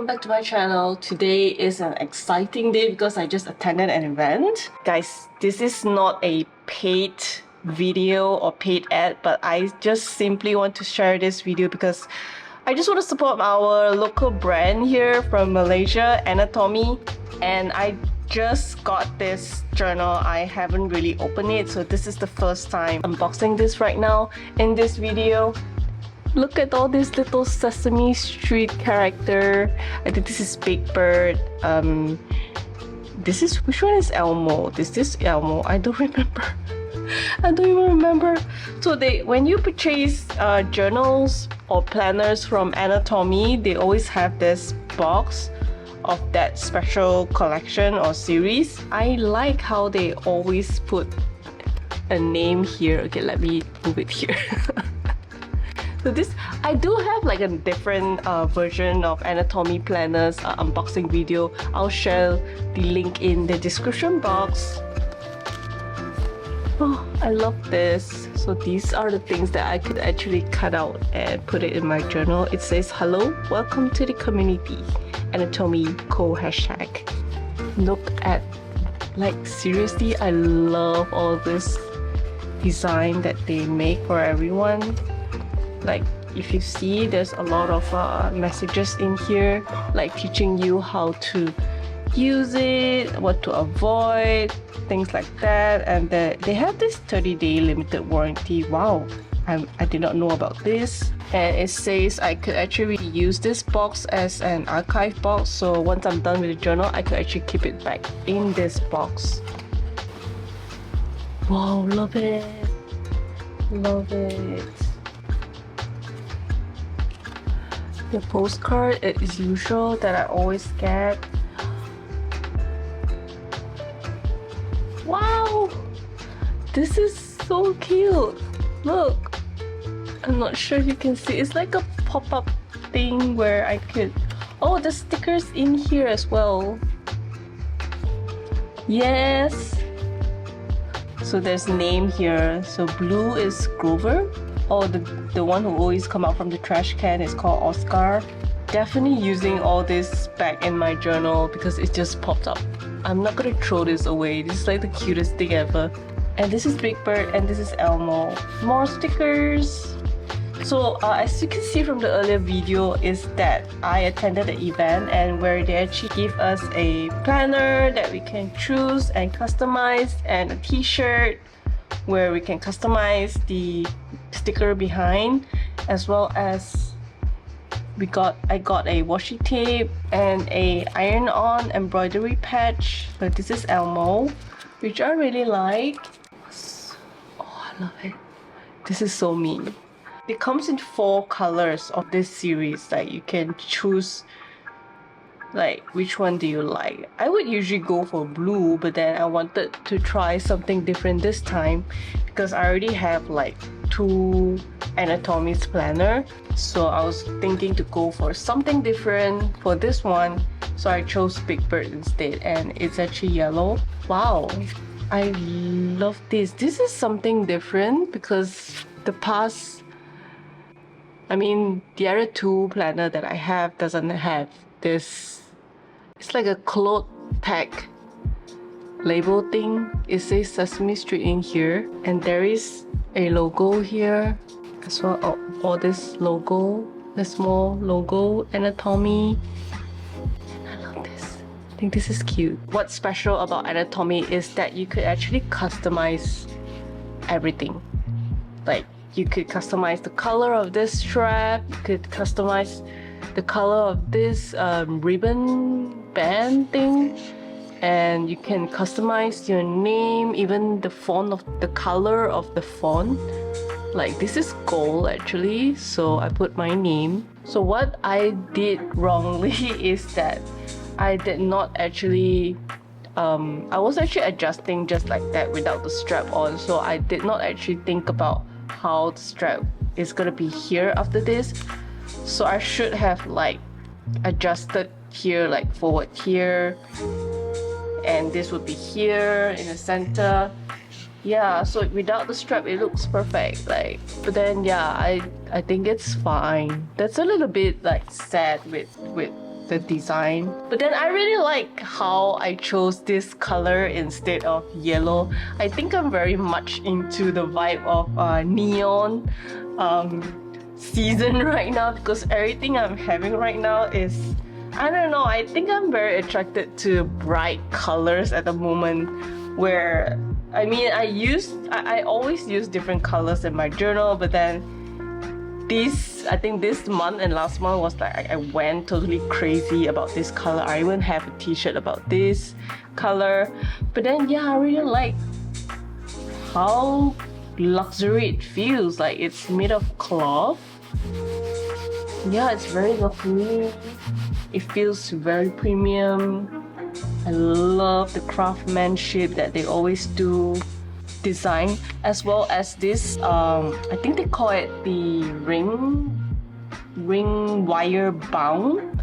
back to my channel. Today is an exciting day because I just attended an event. Guys, this is not a paid video or paid ad, but I just simply want to share this video because I just want to support our local brand here from Malaysia, Ana Tomy. And I just got this journal. I haven't really opened it, so this is the first time unboxing this right now in this video. Look at all this little Sesame Street character. I think this is Big Bird. This is, which one is Elmo? This is Elmo. I don't remember. I don't even remember. So when you purchase journals or planners from Ana Tomy, they always have this box of that special collection or series. I like how they always put a name here. Okay, let me move it here. So this, I do have like a different version of Ana Tomy planners unboxing video. I'll share the link in the description box. Oh, I love this. So these are the things that I could actually cut out and put it in my journal. It says, "Hello, welcome to the community. Ana Tomy co hashtag." Look at, like, seriously, I love all this design that they make for everyone. Like, if you see, there's a lot of messages in here, like teaching you how to use it, what to avoid, things like that. And they have this 30-day limited warranty. Wow, I did not know about this. And it says I could actually use this box as an archive box, so once I'm done with the journal, I could actually keep it back in this box. Wow, love it, love it. The postcard is usual that I always get. Wow, this is so cute. Look, I'm not sure if you can see. It's like a pop-up thing where I could... Oh, the stickers in here as well. Yes. So there's name here. So blue is Grover. Oh, the one who always come out from the trash can is called Oscar. Definitely using all this back in my journal because it just popped up. I'm not gonna throw this away. This is like the cutest thing ever. And this is Big Bird and this is Elmo. More stickers. So as you can see from the earlier video is that I attended an event and where they actually give us a planner that we can choose and customize, and a t-shirt where we can customize the sticker behind, as well as I got a washi tape and a iron-on embroidery patch. But this is Elmo, which I really like. Oh, I love it. This is so me. It comes in 4 colors of this series. Like, you can choose like which one do you like. I would usually go for blue, but then I wanted to try something different this time because I already have like 2 Ana Tomy's planner, so I was thinking to go for something different for this one. So I chose Big Bird instead, and it's actually yellow. Wow, I love this. This is something different because the past, I mean, the other 2 planner that I have doesn't have this. It's like a cloth tag label thing. It says Sesame Street in here, and there is a logo here as well. Oh, all this logo, the small logo, Ana Tomy. I love this. I think this is cute. What's special about Ana Tomy is that you could actually customize everything. Like, you could customize the color of this strap, you could customize the color of this ribbon band thing, and you can customize your name, even the font of the color of the font. Like, this is gold actually, so I put my name. So what I did wrongly is that I did not actually I was actually adjusting just like that without the strap on, so I did not actually think about how the strap is gonna be here after this. So I should have like adjusted here, like forward here, and this would be here in the center. Yeah, so without the strap it looks perfect. Like, but then yeah, I think it's fine. That's a little bit like sad with the design. But then I really like how I chose this color instead of yellow. I think I'm very much into the vibe of neon season right now, because everything I'm having right now is, I don't know, I think I'm very attracted to bright colors at the moment, where I mean I always use different colors in my journal, but then I think this month and last month was like I went totally crazy about this color. I even have a t-shirt about this color. But then yeah, I really like how luxury it feels. Like it's made of cloth. Yeah, it's very lovely. It feels very premium. I love the craftsmanship that they always do. Design, as well as this I think they call it the ring wire bound,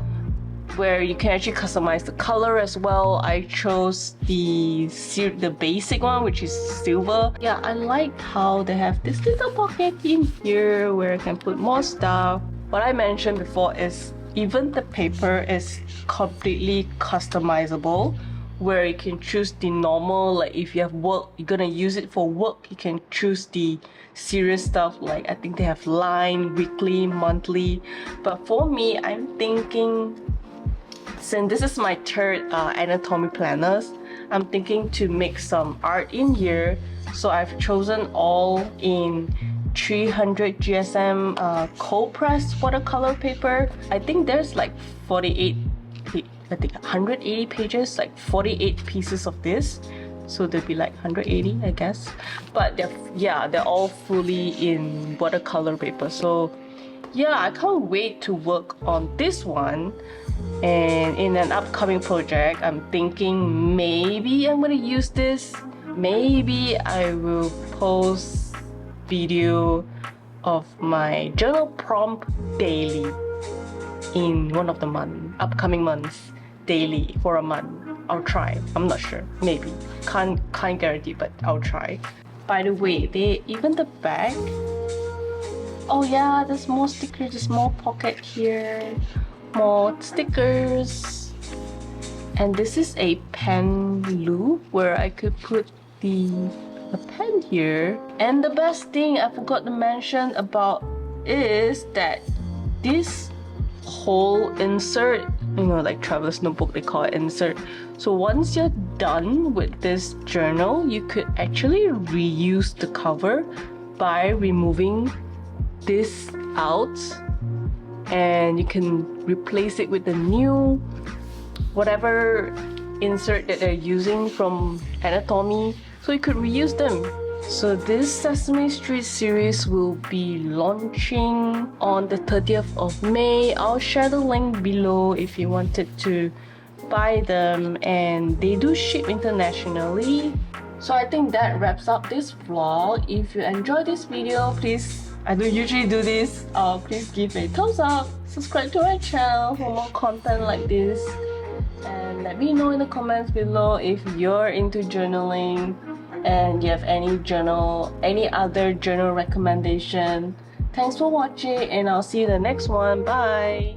where you can actually customize the color as well. I chose the basic one, which is silver. Yeah, I like how they have this little pocket in here where I can put more stuff. What I mentioned before is even the paper is completely customizable, where you can choose the normal, like if you have work, you're gonna use it for work, you can choose the serious stuff, like I think they have line, weekly, monthly. But for me, I'm thinking, since this is my third Ana Tomy planners, I'm thinking to make some art in here. So I've chosen all in 300 GSM cold pressed watercolor paper. I think there's like 180 pages, like 48 pieces of this, so there'll be like 180, I guess. But they're all fully in watercolor paper. So yeah, I can't wait to work on this one. And in an upcoming project, I'm thinking maybe I'm gonna use this. Maybe I will post video of my journal prompt daily in one of the upcoming months, daily for a month. I'll try. I'm not sure. Maybe. Can't guarantee, but I'll try. By the way, even the bag. Oh yeah, there's more stickers. There's more pocket here. More stickers. And this is a pen loop where I could put a pen here. And the best thing I forgot to mention about is that this whole insert, like traveler's notebook, they call it insert. So once you're done with this journal, you could actually reuse the cover by removing this out, and you can replace it with the new whatever insert that they're using from Ana Tomy, so you could reuse them. So this Sesame Street series will be launching on the 30th of May. I'll share the link below if you wanted to buy them, and they do ship internationally. So I think that wraps up this vlog. If you enjoyed this video, please, I don't usually do this, please give a thumbs up, subscribe to my channel for more content like this, and let me know in the comments below if you're into journaling and you have any other journal recommendation. Thanks for watching, and I'll see you in the next one. Bye!